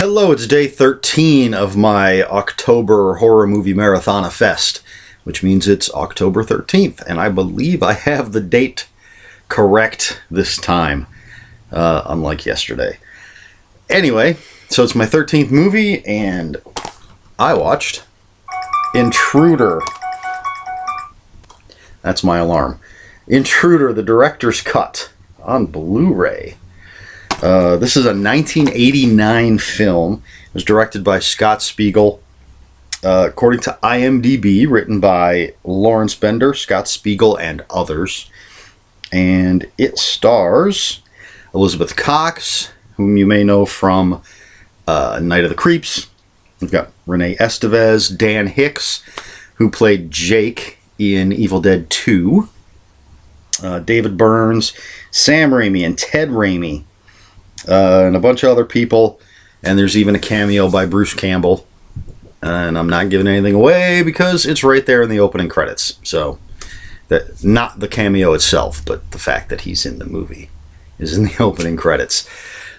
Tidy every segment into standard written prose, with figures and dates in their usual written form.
Hello, it's day 13 of my October horror movie marathon fest, which means it's October 13th, and I believe I have the date correct this time, unlike yesterday. Anyway, so it's my 13th movie, and I watched Intruder. That's my alarm. Intruder, the director's cut, on Blu-ray. This is a 1989 film. It was directed by Scott Spiegel. According to IMDb, written by Lawrence Bender, Scott Spiegel, and others. And it stars Elizabeth Cox, whom you may know from Night of the Creeps. We've got Renee Estevez, Dan Hicks, who played Jake in Evil Dead 2. David Burns, Sam Raimi, and Ted Raimi. And a bunch of other people, and there's even a cameo by Bruce Campbell, and I'm not giving anything away because it's right there in the opening credits. So, that not the cameo itself, but the fact that he's in the movie is in the opening credits.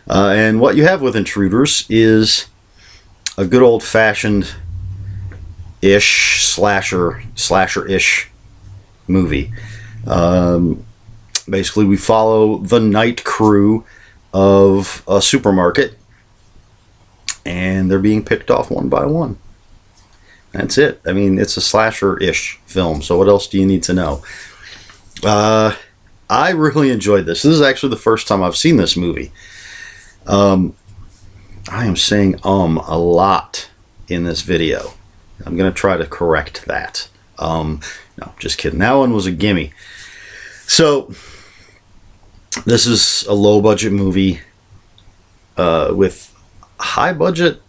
And what you have with Intruders is a good old-fashioned ish slasher-ish movie. Basically, we follow the night crew of a supermarket, and they're being picked off one by one. That's it. I mean, it's a slasher-ish film, so what else do you need to know? I really enjoyed this. This is actually the first time I've seen this movie. I am saying a lot in this video. I'm going to try to correct that. No, just kidding. That one was a gimme. So, this is a low-budget movie with high-budget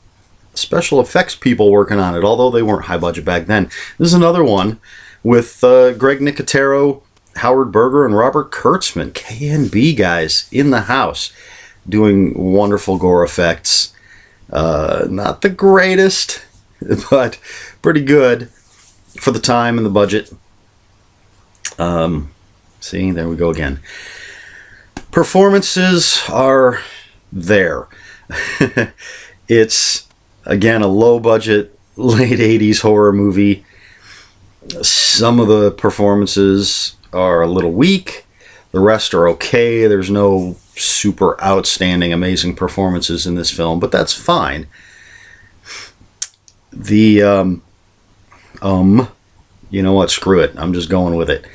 special effects people working on it, although they weren't high-budget back then. This is another one with Greg Nicotero, Howard Berger, and Robert Kurtzman, K&B guys, in the house, doing wonderful gore effects. Not the greatest, but pretty good for the time and the budget. See, there we go again. Performances are there. It's, again, a low-budget, late 80s horror movie. Some of the performances are a little weak. The rest are okay. There's no super outstanding, amazing performances in this film, but that's fine. The, you know what? Screw it. I'm just going with it.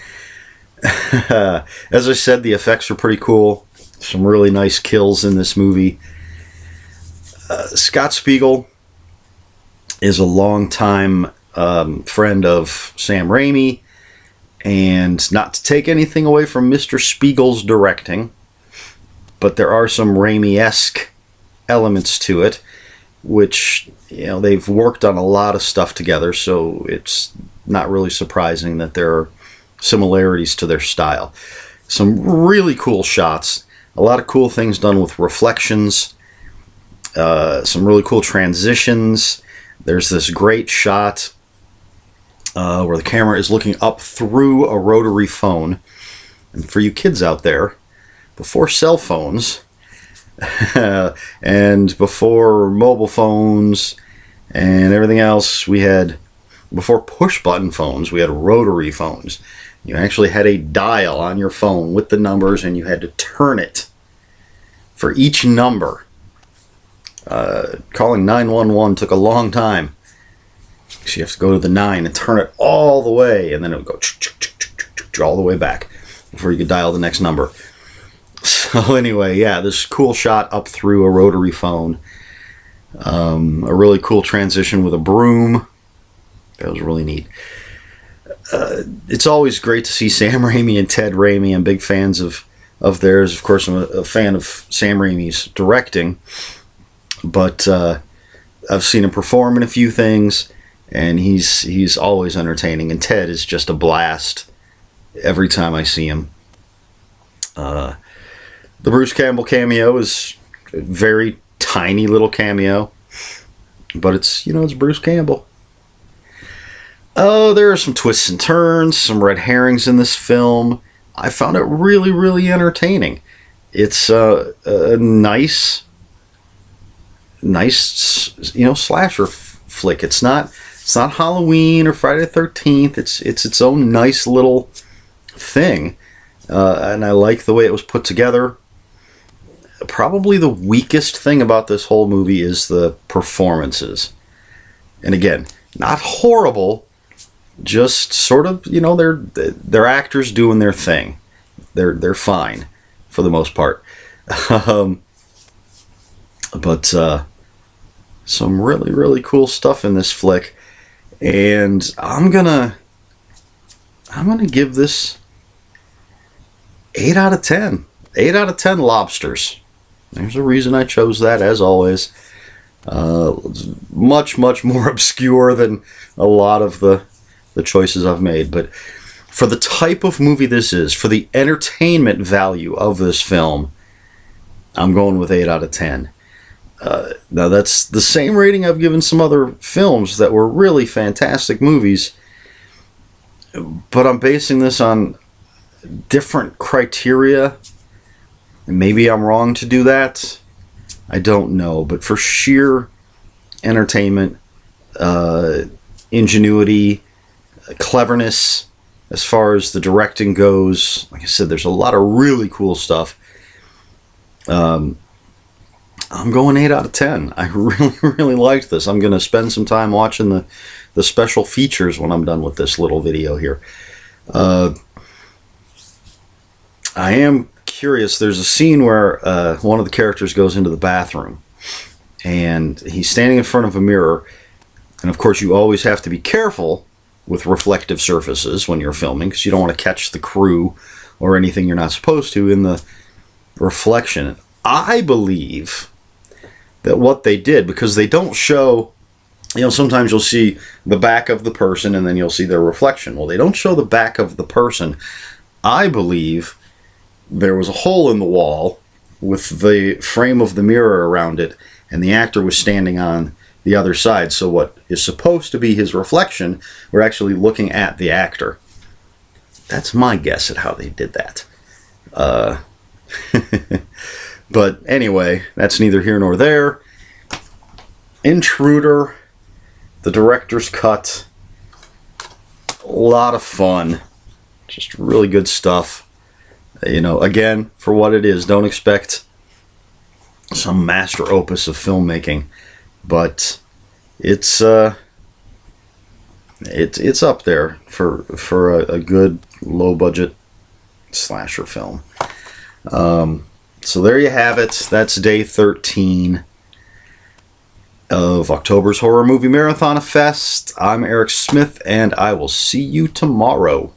As I said, the effects are pretty cool. Some really nice kills in this movie. Scott Spiegel is a longtime friend of Sam Raimi, and not to take anything away from Mr. Spiegel's directing, but there are some Raimi-esque elements to it, which, you know, they've worked on a lot of stuff together, so it's not really surprising that there are similarities to their style. Some really cool shots, a lot of cool things done with reflections, some really cool transitions. There's this great shot where the camera is looking up through a rotary phone. And for you kids out there, before cell phones and before mobile phones and everything else, before push-button phones, we had rotary phones. You actually had a dial on your phone with the numbers, and you had to turn it for each number. Calling 911 took a long time. So you have to go to the 9 and turn it all the way, and then it would go all the way back before you could dial the next number. So anyway, yeah, this cool shot up through a rotary phone. A really cool transition with a broom. That was really neat. It's always great to see Sam Raimi and Ted Raimi. I'm big fans of theirs. Of course, I'm a fan of Sam Raimi's directing, but I've seen him perform in a few things, and he's always entertaining. And Ted is just a blast every time I see him. The Bruce Campbell cameo is a very tiny little cameo, but it's Bruce Campbell. Oh, there are some twists and turns, some red herrings in this film. I found it really, really entertaining. It's a nice nice, slasher flick. It's not Halloween or Friday the 13th. It's its own nice little thing, and I like the way it was put together. Probably the weakest thing about this whole movie is the performances, and again, not horrible, just sort of, they're actors doing their thing. They're fine for the most part. But some really, really cool stuff in this flick, and I'm gonna give this 8 out of 10. 8 out of 10 lobsters. There's a reason I chose that, as always. Much, much more obscure than a lot of the choices I've made, but for the type of movie this is, for the entertainment value of this film, I'm going with 8 out of 10. Now, that's the same rating I've given some other films that were really fantastic movies, but I'm basing this on different criteria. Maybe I'm wrong to do that. I don't know, but for sheer entertainment, ingenuity, cleverness, as far as the directing goes, like I said, there's a lot of really cool stuff. I'm going 8 out of 10. I really, really liked this. I'm going to spend some time watching the special features when I'm done with this little video here. I am curious. There's a scene where one of the characters goes into the bathroom, and he's standing in front of a mirror. And of course, you always have to be careful with reflective surfaces when you're filming, because you don't want to catch the crew or anything you're not supposed to in the reflection. I believe that what they did, because they don't show, sometimes you'll see the back of the person and then you'll see their reflection. Well, they don't show the back of the person. I believe there was a hole in the wall with the frame of the mirror around it, and the actor was standing on the other side. So what is supposed to be his reflection, we're actually looking at the actor. That's my guess at how they did that. But anyway, that's neither here nor there. Intruder, the director's cut. A lot of fun. Just really good stuff. Again, for what it is, don't expect some master opus of filmmaking, but it's up there for a good low budget slasher film. So there you have it. That's day 13 of October's Horror Movie Marathon Fest. I'm Eric Smith, and I will see you tomorrow.